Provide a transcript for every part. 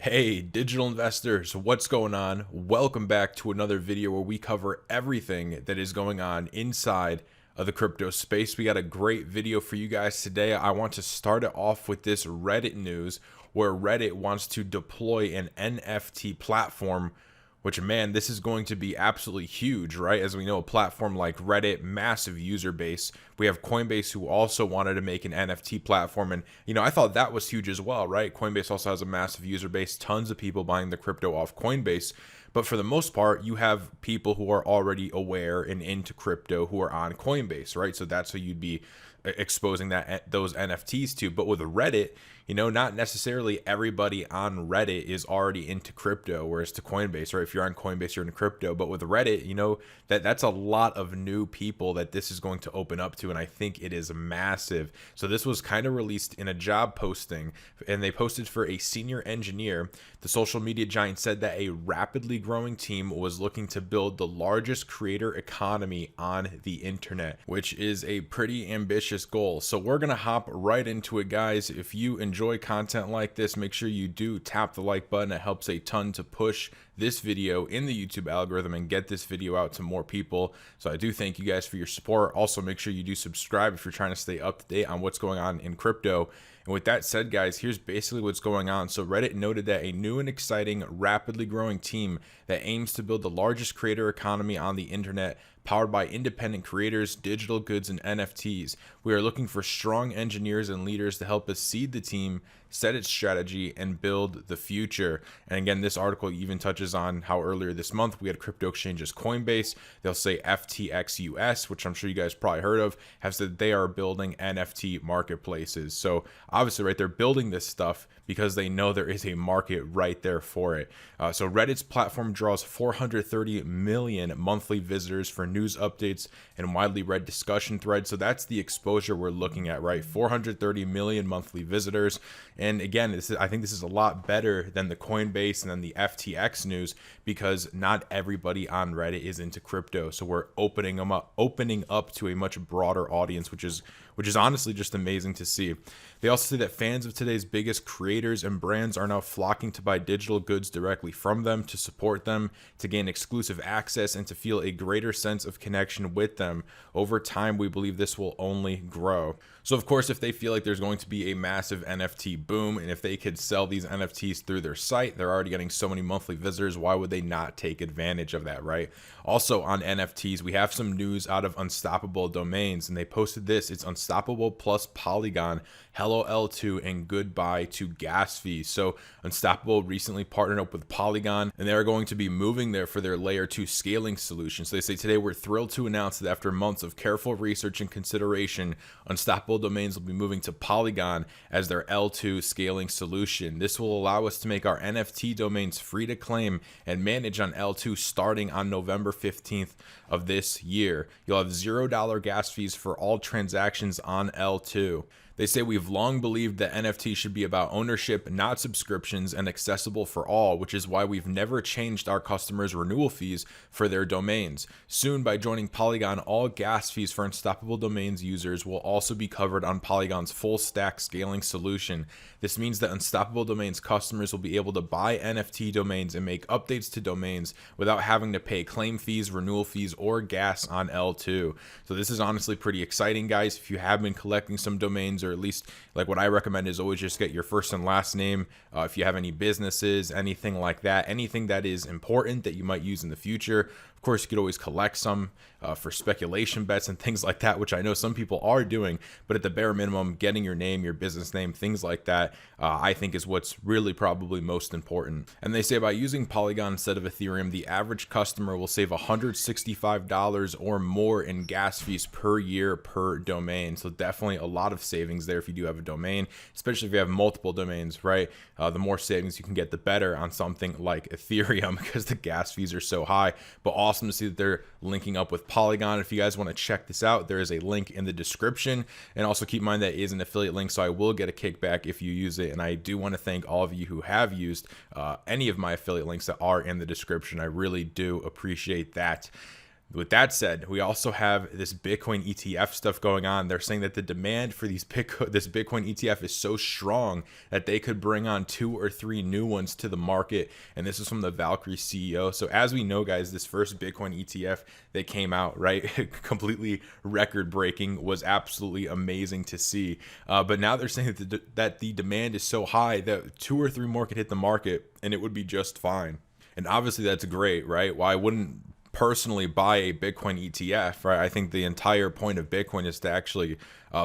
Hey, digital investors, what's going on? Welcome back to another video where we cover everything that is going on inside of the crypto space. We got a great video for you guys today. I want to start it off with this Reddit news where Reddit wants to deploy an NFT platform, which, man, this is going to be absolutely huge, right? As we know, a platform like Reddit, massive user base. We have Coinbase, who also wanted to make an NFT platform. And, I thought that was huge as well, right? Coinbase also has a massive user base, tons of people buying the crypto off Coinbase. But for the most part, you have people who are already aware and into crypto who are on Coinbase, right? So that's who you'd be exposing those NFTs to. But with Reddit, not necessarily everybody on Reddit is already into crypto, whereas to Coinbase, right? If you're on Coinbase, you're in crypto. But with Reddit, that's a lot of new people that this is going to open up to, and I think it is massive. So this was kind of released in a job posting, and they posted for a senior engineer. The social media giant said that a rapidly growing team was looking to build the largest creator economy on the internet, which is a pretty ambitious goal. So we're gonna hop right into it, guys. If you enjoy content like this, make sure you do tap the like button. It helps a ton to push this video in the YouTube algorithm and get this video out to more people. So I do thank you guys for your support. Also, make sure you do subscribe if you're trying to stay up to date on what's going on in crypto. And with that said, guys, here's basically what's going on. So Reddit noted that a new and exciting, rapidly growing team that aims to build the largest creator economy on the internet, powered by independent creators, digital goods, and NFTs. We are looking for strong engineers and leaders to help us seed the team, set its strategy, and build the future. And again, this article even touches on how earlier this month we had crypto exchanges Coinbase. They'll say FTX US, which I'm sure you guys probably heard of, have said they are building NFT marketplaces. So obviously, right, they're building this stuff because they know there is a market right there for it. So Reddit's platform draws 430 million monthly visitors for news updates and widely read discussion threads. So that's the exposure we're looking at, right? 430 million monthly visitors. And again, I think this is a lot better than the Coinbase and then the FTX news, because not everybody on Reddit is into crypto. So we're opening up to a much broader audience, which is honestly just amazing to see. They also say that fans of today's biggest creators and brands are now flocking to buy digital goods directly from them, to support them, to gain exclusive access, and to feel a greater sense of connection with them. Over time, we believe this will only grow. So of course, if they feel like there's going to be a massive NFT boom, and if they could sell these NFTs through their site, they're already getting so many monthly visitors, why would they not take advantage of that, right? Also on NFTs, we have some news out of Unstoppable Domains, and they posted this. It's Unstoppable plus Polygon, hello L2, and goodbye to gas fees. So Unstoppable recently partnered up with Polygon, and they're going to be moving there for their layer 2 scaling solution. So they say, today we're thrilled to announce that after months of careful research and consideration, Unstoppable Domains will be moving to Polygon as their L2 scaling solution. This will allow us to make our NFT domains free to claim and manage on L2 starting on November 15th of this year. You'll have $0 gas fees for all transactions on L2. They say, we've long believed that NFT should be about ownership, not subscriptions, and accessible for all, which is why we've never changed our customers' renewal fees for their domains. Soon, by joining Polygon, all gas fees for Unstoppable Domains users will also be covered on Polygon's full stack scaling solution. This means that Unstoppable Domains customers will be able to buy NFT domains and make updates to domains without having to pay claim fees, renewal fees, or gas on L2. So this is honestly pretty exciting, guys. If you have been collecting some domains, or at least, like, what I recommend is always just get your first and last name. If you have any businesses, anything like that, anything that is important that you might use in the future. Of course, you could always collect some for speculation bets and things like that, which I know some people are doing, but at the bare minimum, getting your name, your business name, things like that, I think is what's really probably most important. And they say by using Polygon instead of Ethereum, the average customer will save $165 or more in gas fees per year per domain. So definitely a lot of savings there if you do have a domain, especially if you have multiple domains, right? The more savings you can get, the better on something like Ethereum, because the gas fees are so high. But awesome to see that they're linking up with Polygon. If you guys want to check this out, there is a link in the description. And also keep in mind that it is an affiliate link, so I will get a kickback if you use it. And I do want to thank all of you who have used any of my affiliate links that are in the description. I really do appreciate that. With that said, we also have this Bitcoin ETF stuff going on. They're saying that the demand for this Bitcoin ETF is so strong that they could bring on 2 or 3 new ones to the market. And this is from the Valkyrie CEO. So as we know, guys, this first Bitcoin ETF that came out, right, completely record breaking, was absolutely amazing to see. But now they're saying that the demand is so high that 2 or 3 more could hit the market and it would be just fine. And obviously that's great, right? Why wouldn't personally buy a Bitcoin ETF, right? I think the entire point of Bitcoin is to actually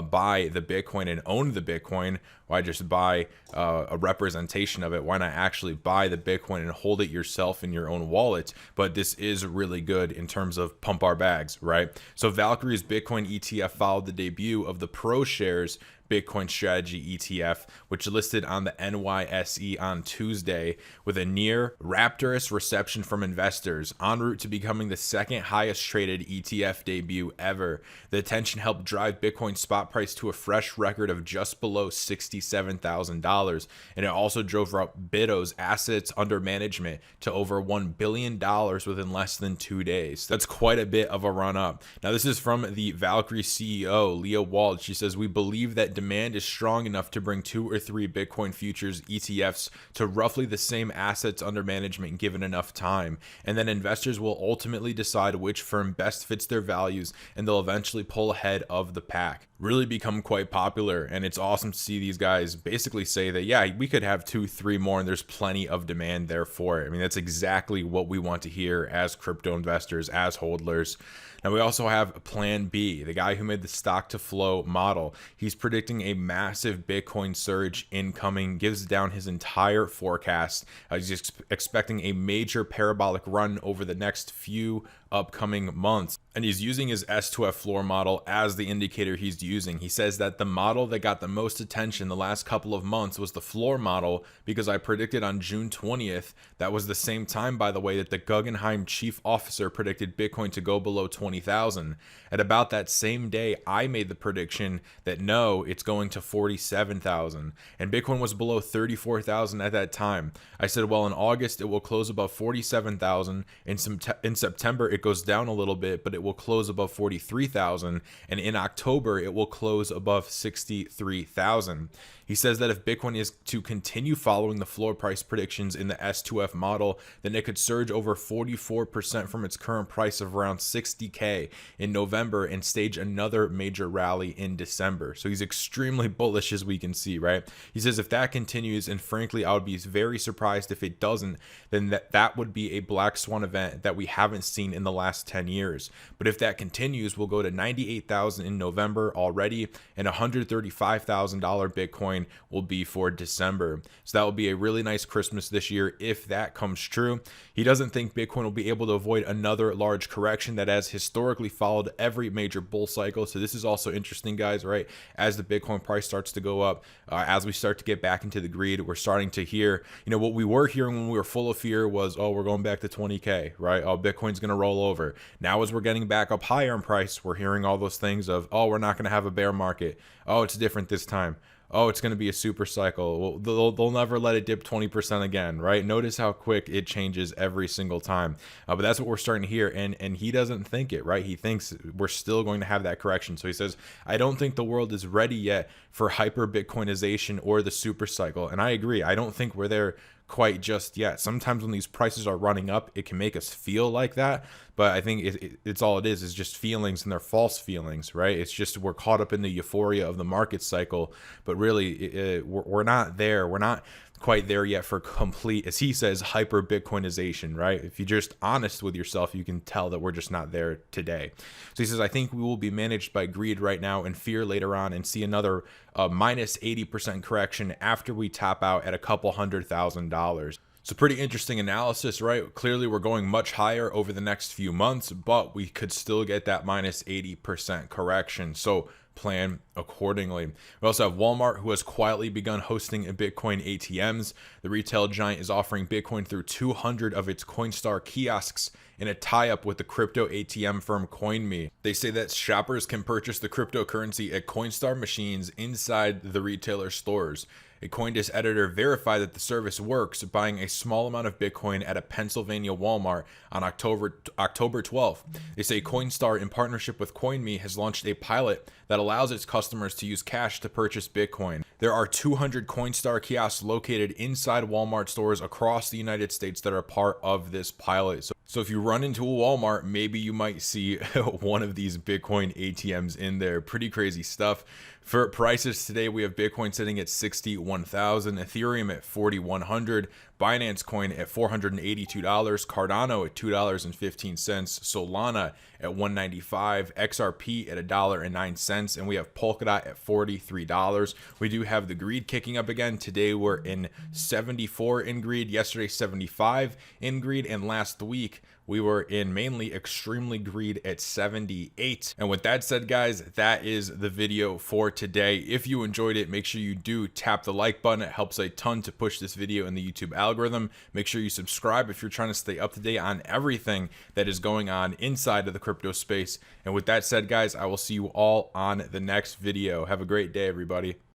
buy the Bitcoin and own the Bitcoin. Why just buy a representation of it? Why not actually buy the Bitcoin and hold it yourself in your own wallet? But this is really good in terms of pump our bags, right? So Valkyrie's Bitcoin ETF followed the debut of the ProShares Bitcoin Strategy ETF, which listed on the NYSE on Tuesday with a near rapturous reception from investors, en route to becoming the second highest traded ETF debut ever. The attention helped drive Bitcoin's spot price to a fresh record of just below $67,000, and it also drove up BITO's assets under management to over $1 billion within less than 2 days. That's quite a bit of a run up. Now, this is from the Valkyrie CEO, Leah Wald. She says, "We believe that demand is strong enough to bring 2 or 3 Bitcoin futures ETFs to roughly the same assets under management given enough time. And then investors will ultimately decide which firm best fits their values, and they'll eventually pull ahead of the pack." Really become quite popular, and it's awesome to see these guys basically say that, yeah, we could have 2, 3 more, and there's plenty of demand there for it. I mean, that's exactly what we want to hear as crypto investors, as hodlers. Now, we also have PlanB, the guy who made the stock to flow model. He's predicting a massive Bitcoin surge incoming, gives down his entire forecast. He's expecting a major parabolic run over the next few upcoming months. And he's using his S2F floor model as the indicator he's using. He says that the model that got the most attention the last couple of months was the floor model, because I predicted on June 20th, that was the same time, by the way, that the Guggenheim chief officer predicted Bitcoin to go below 20,000. At about that same day, I made the prediction that no, it's going to 47,000. And Bitcoin was below 34,000 at that time. I said, well, in August, it will close above 47,000. In September, it goes down a little bit, but it will close above 43,000, and in October it will close above 63,000. He says that if Bitcoin is to continue following the floor price predictions in the S2F model, then it could surge over 44% from its current price of around 60K in November and stage another major rally in December. So he's extremely bullish, as we can see, right? He says if that continues, and frankly, I would be very surprised if it doesn't, then that would be a black swan event that we haven't seen in the last 10 years. But if that continues, we'll go to 98,000 in November already, and $135,000 Bitcoin will be for December. So that will be a really nice Christmas this year if that comes true. He doesn't think Bitcoin will be able to avoid another large correction that has historically followed every major bull cycle. So this is also interesting, guys, right? As the Bitcoin price starts to go up, as we start to get back into the greed, we're starting to hear, what we were hearing when we were full of fear was, oh, we're going back to 20K, right? Oh, Bitcoin's going to roll over. Now, as we're getting back up higher in price, we're hearing all those things of, oh, we're not going to have a bear market. Oh, it's different this time. Oh, it's going to be a super cycle. Well, they'll never let it dip 20% again, right? Notice how quick it changes every single time. But that's what we're starting to hear, and he doesn't think it, right? He thinks we're still going to have that correction. So he says, I don't think the world is ready yet for hyper Bitcoinization or the super cycle. And I agree. I don't think we're there quite just yet. Sometimes when these prices are running up, it can make us feel like that, but I think it's all it is just feelings, and they're false feelings, right? It's just we're caught up in the euphoria of the market cycle, but really we're not there. We're not quite there yet for complete, as he says, hyper Bitcoinization, right? If you're just honest with yourself, you can tell that we're just not there today. So he says, I think we will be managed by greed right now and fear later on, and see another minus 80% correction after we top out at a couple $100,000. So pretty interesting analysis, right? Clearly we're going much higher over the next few months, but we could still get that minus 80% correction. So plan accordingly. We also have Walmart, who has quietly begun hosting Bitcoin ATMs. The retail giant is offering Bitcoin through 200 of its Coinstar kiosks in a tie-up with the crypto ATM firm CoinMe. They say that shoppers can purchase the cryptocurrency at Coinstar machines inside the retailer stores. A CoinDesk editor verified that the service works, buying a small amount of Bitcoin at a Pennsylvania Walmart on October 12th. They say Coinstar, in partnership with CoinMe, has launched a pilot that allows its customers to use cash to purchase Bitcoin. There are 200 Coinstar kiosks located inside Walmart stores across the United States that are part of this pilot. So if you run into a Walmart, maybe you might see one of these Bitcoin ATMs in there. Pretty crazy stuff. For prices today, we have Bitcoin sitting at 61,000, Ethereum at 4,100, Binance Coin at $482, Cardano at $2.15, Solana at $195, XRP at $1.09, and we have Polkadot at $43. We do have the greed kicking up again. Today we're in 74 in greed, yesterday 75 in greed, and last week we were in mainly extremely greed at 78. And with that said, guys, that is the video for today. If you enjoyed it, make sure you do tap the like button. It helps a ton to push this video in the YouTube algorithm. Make sure you subscribe if you're trying to stay up to date on everything that is going on inside of the crypto space. And with that said, guys, I will see you all on the next video. Have a great day, everybody.